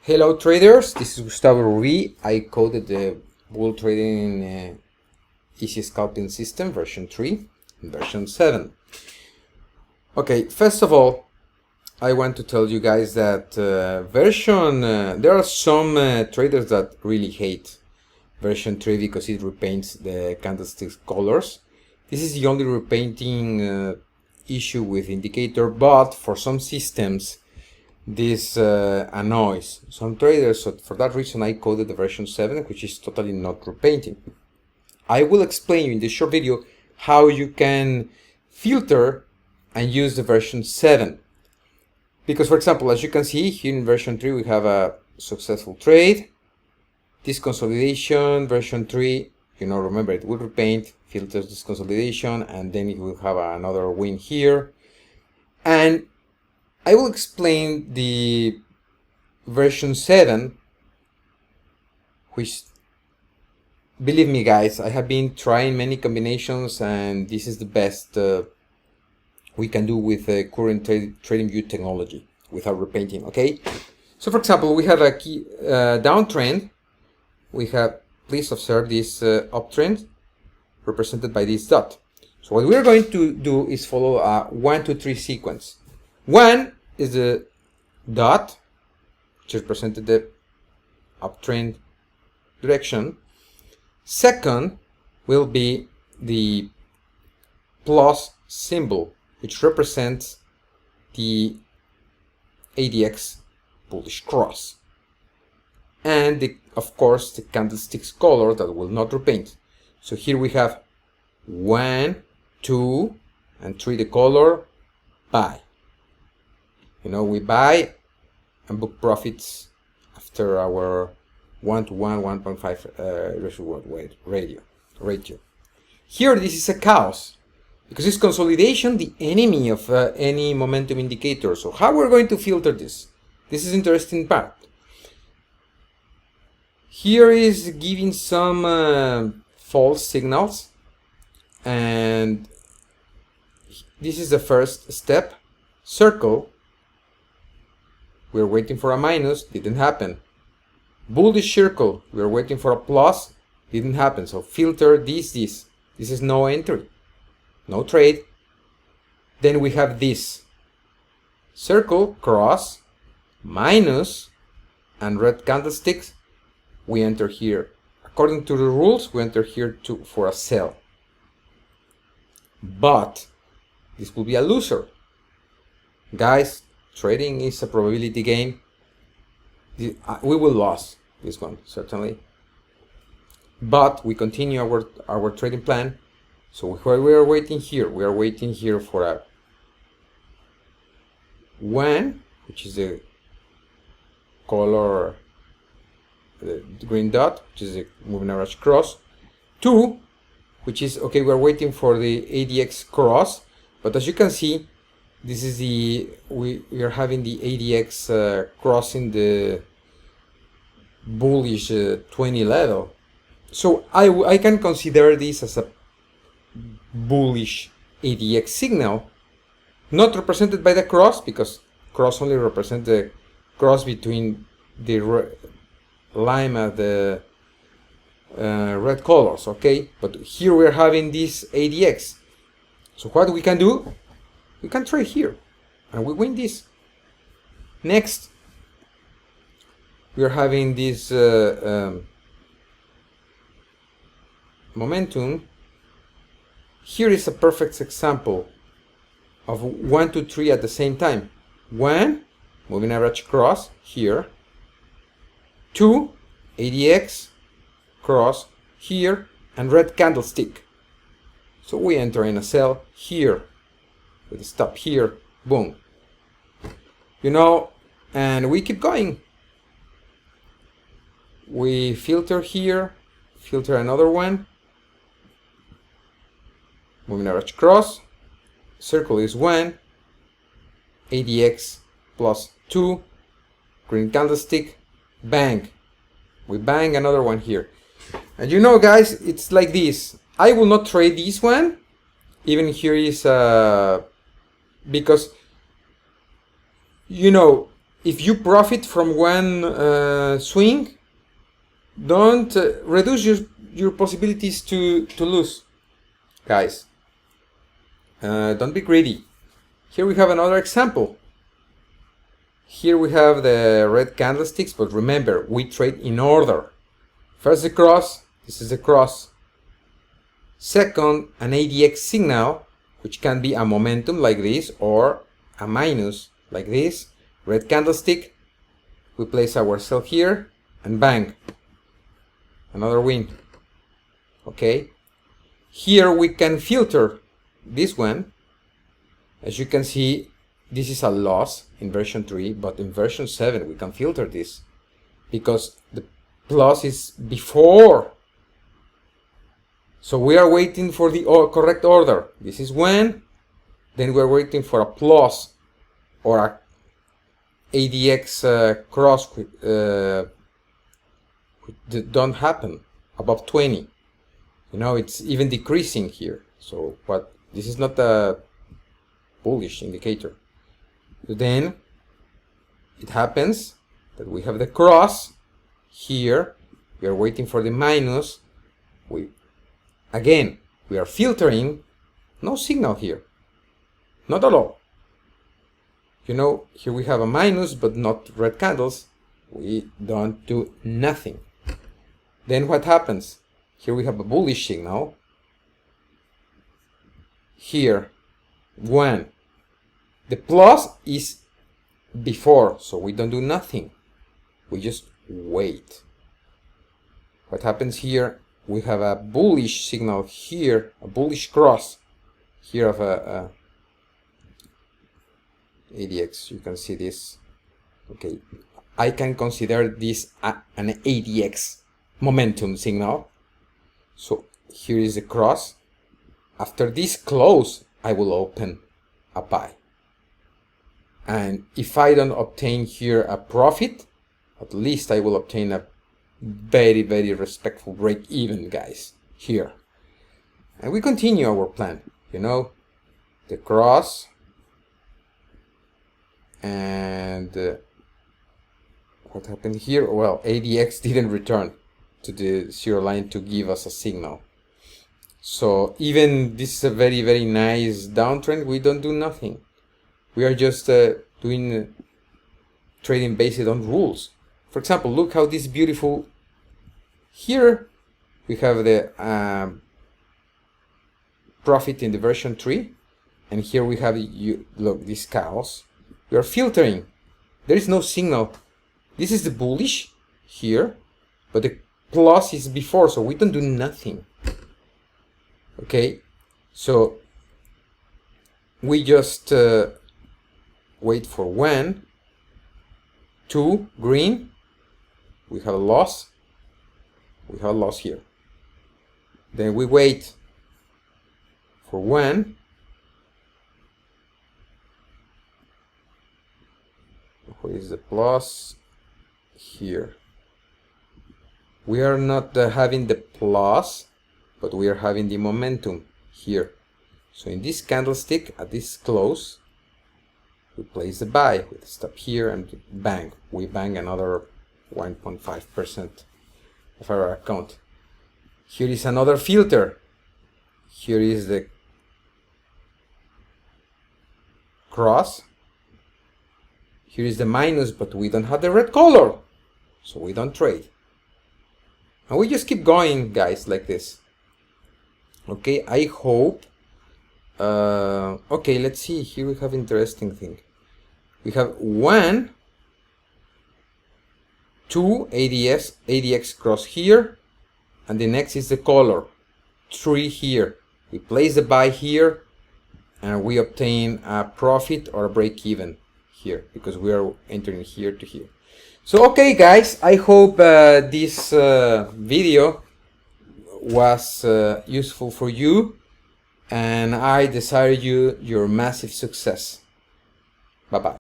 Hello traders, this is Gustavo Rubi. I coded the bull trading easy scalping system version 3 and version 7. Okay, first of all, I want to tell you guys that there are some traders that really hate version 3 because it repaints the candlestick colors. This is the only repainting issue with indicator, but for some systems this annoys some traders, so for that reason I coded the version 7, which is totally not repainting. I will explain you in this short video how you can filter and use the version 7, because for example, as you can see here in version 3 we have a successful trade, this consolidation, version 3, remember it will repaint, filters this consolidation, and then it will have another win here. And I will explain the version 7, which, believe me guys, I have been trying many combinations and this is the best we can do with current trading view technology without repainting. Okay, so for example, we have a key downtrend. We have, please observe this uptrend represented by this dot. So what we are going to do is follow a 1, 2, 3 sequence. 1 is the dot, which represented the uptrend direction. Second will be the plus symbol, which represents the ADX bullish cross. And of course the candlestick's color that will not repaint. So here we have 1, 2, and 3 the color, buy. We buy and book profits after our 1-to-1, 1.5 ratio. Here this is a chaos, because it's consolidation, the enemy of any momentum indicator. So how we're going to filter this? This is interesting part. Here is giving some false signals, and this is the first step. Circle. We're waiting for a minus, didn't happen. Bullish circle, we're waiting for a plus, didn't happen. So filter this. This is no entry, no trade. Then we have this circle, cross, minus, and red candlesticks. We enter here. According to the rules, we enter here for a sell. But this will be a loser. Guys, trading is a probability game. We will lose this one, certainly. But we continue our trading plan. So while we are waiting here, we are waiting here for a 1, which is the color, the green dot, which is a moving average cross. 2, which is, okay, we're waiting for the ADX cross. But as you can see, this is we are having the ADX crossing the bullish 20 level. So I can consider this as a bullish ADX signal, not represented by the cross, because cross only represents the cross between the lime and the red colors, okay? But here we're having this ADX. So what we can do? We can trade here and we win this. Next, we are having this momentum. Here is a perfect example of 1, 2, 3 at the same time. 1, moving average cross here. 2, ADX cross here, and red candlestick. So we enter in a sell here with a stop here, boom. And we keep going. We filter here, filter another one, moving average cross, circle is 1, ADX plus 2, green candlestick, bang. We bang another one here. And guys, it's like this. I will not trade this one. Even here is because if you profit from one swing, don't reduce your possibilities to lose, guys. Don't be greedy. Here we have another example. Here we have the red candlesticks, but remember, we trade in order. First the cross, this is the cross. Second, an ADX signal, which can be a momentum like this or a minus like this. Red candlestick, we place our sell here and bang, another win. Okay, here we can filter this one. As you can see, this is a loss in version 3, but in version 7 we can filter this because the plus is before. So we are waiting for the correct order. This is when, then we're waiting for a plus or a ADX cross don't happen above 20. You know, it's even decreasing here. So what, this is not a bullish indicator. Then it happens that we have the cross here. We are waiting for the minus. We are filtering. No signal here, not at all. You know, here we have a minus but not red candles. We don't do nothing. Then what happens? Here we have a bullish signal. Here, when the plus is before, so we don't do nothing. We just wait. What happens here? We have a bullish signal here, a bullish cross here of a ADX. You can see this. Okay, I can consider this an ADX momentum signal. So here is the cross. After this close, I will open a buy. And if I don't obtain here a profit, at least I will obtain a very, very respectful break even, guys, here. And we continue our plan, you know, the cross and what happened here? Well, ADX didn't return to the zero line to give us a signal. So even this is a very, very nice downtrend, we don't do nothing. We are just doing trading based on rules. For example, look how this beautiful. Here we have the profit in the version 3, and here we have, look, these cows. We are filtering. There is no signal. This is the bullish here, but the plus is before, so we don't do nothing. Okay, so we just wait for when, 2, green, we have a loss. We have a loss here. Then we wait for when, where is the plus? Here. We are not having the plus, but we are having the momentum here. So in this candlestick, at this close, we place the buy with stop here and bang. We bang another 1.5% of our account. Here is another filter. Here is the cross. Here is the minus, but we don't have the red color, so we don't trade. And we just keep going, guys, like this. Okay, I hope. Okay, let's see. Here we have interesting thing. We have 1, 2 ADX cross here, and the next is the color 3 here. We place the buy here, and we obtain a profit or a break even here because we are entering here to here. So okay, guys, I hope this video was useful for you, and I desire you your massive success. Bye bye.